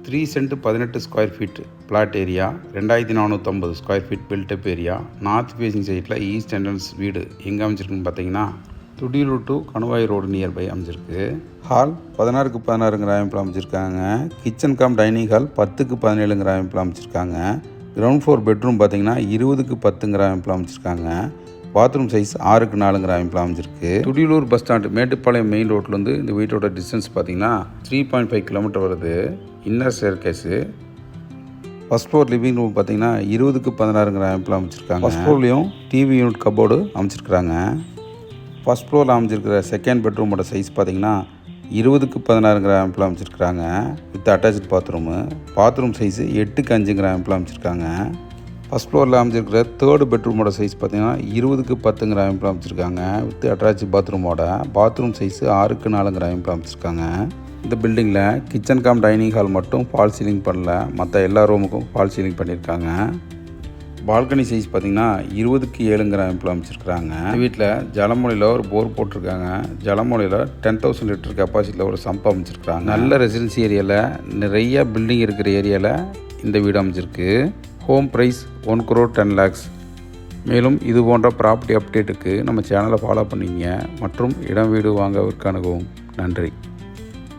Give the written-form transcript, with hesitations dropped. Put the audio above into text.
3 cent 18 square feet plot area, 2450 square feet built up area, north facing சைட்டில் east entrance வீடு எங்கே அமைச்சிருக்குன்னு பார்த்தீங்கன்னா Thudiyalur to Kanuvai road nearby அமைச்சிருக்கு. ஹால் 16க்கு 16ங்கிற அமைப்பில் அமைச்சிருக்காங்க. கிச்சன் கம் டைனிங் ஹால் 10க்கு 17ங்கிற அமைப்பில் அமைச்சிருக்காங்க. கிரவுண்ட் ஃப்ளோர் பெட்ரூம் பார்த்தீங்கன்னா 20க்கு 10ங்கிற அமைப்பில் அமைச்சிருக்காங்க. பாத்ரூம் சைஸ் 6க்கு 4ங்கிற அமைப்பில் அமைச்சிருக்கு. Thudiyalur bus stand Mettupalayam main ரோட்லேருந்து இந்த வீட்டோட டிஸ்டன்ஸ் பார்த்தீங்கன்னா 3.5 கிலோமீட்டர் வருது. Inner staircase. First floor living room பார்த்தீங்கன்னா 20க்கு 16ங்கிற அமைப்பில் அமைச்சிருக்காங்க. ஃபஸ்ட் ஃப்ளோர்லேயும் டிவி யூனிட் கபோர்டு அமைச்சிருக்கிறாங்க. ஃபஸ்ட் ஃப்ளோரில் அமைச்சிருக்கிற செகண்ட் பெட்ரூமோட சைஸ் பார்த்தீங்கன்னா 20க்கு 16ங்கிற அமைப்பில் அமைச்சிருக்கிறாங்க. With attach bathroom. Bathroom size 8க்கு 5ங்கிற அமைப்பில் அமைச்சிருக்காங்க. ஃபஸ்ட் ஃப்ளோரில் அமைச்சிருக்கிற தேர்டு பெட்ரூமோட சைஸ் பார்த்தீங்கன்னா 20க்கு 10ங்கிற அமைப்பில் அமைச்சிருக்காங்க. வித் அட்டாச்சு பாத்ரூமோட. பாத்ரூம் சைஸு 6க்கு 4ங்கிற அமைப்பில் அமைச்சிருக்காங்க. இந்த பில்டிங்கில் கிச்சன் கம் டைனிங் ஹால் மட்டும் ஃபால் சீலிங் பண்ணல, மற்ற எல்லா ரூமுக்கும் ஃபால் சீலிங் பண்ணியிருக்காங்க. பால்கனி சைஸ் பார்த்திங்கன்னா 20க்கு 7ங்கிற அமைப்பில் அமைச்சிருக்கிறாங்க. வீட்டில் ஜலமொழியில் ஒரு போர் போட்டிருக்காங்க. ஜலமொழியில் 10,000 லிட்டர் கெப்பாசிட்டியில் ஒரு சம்ப் அமைச்சிருக்கிறாங்க. நல்ல ரெசிடென்சி ஏரியாவில் நிறைய பில்டிங் இருக்கிற ஏரியாவில் இந்த வீடு அமைச்சிருக்கு. Home price 1 crore 10 lakhs. மேலும் இது போன்ற ப்ராப்பர்ட்டி அப்டேட்டுக்கு நம்ம சேனலை ஃபாலோ பண்ணிங்க மற்றும் இடம் வீடு வாங்க விற்க அணுகவும். நன்றி.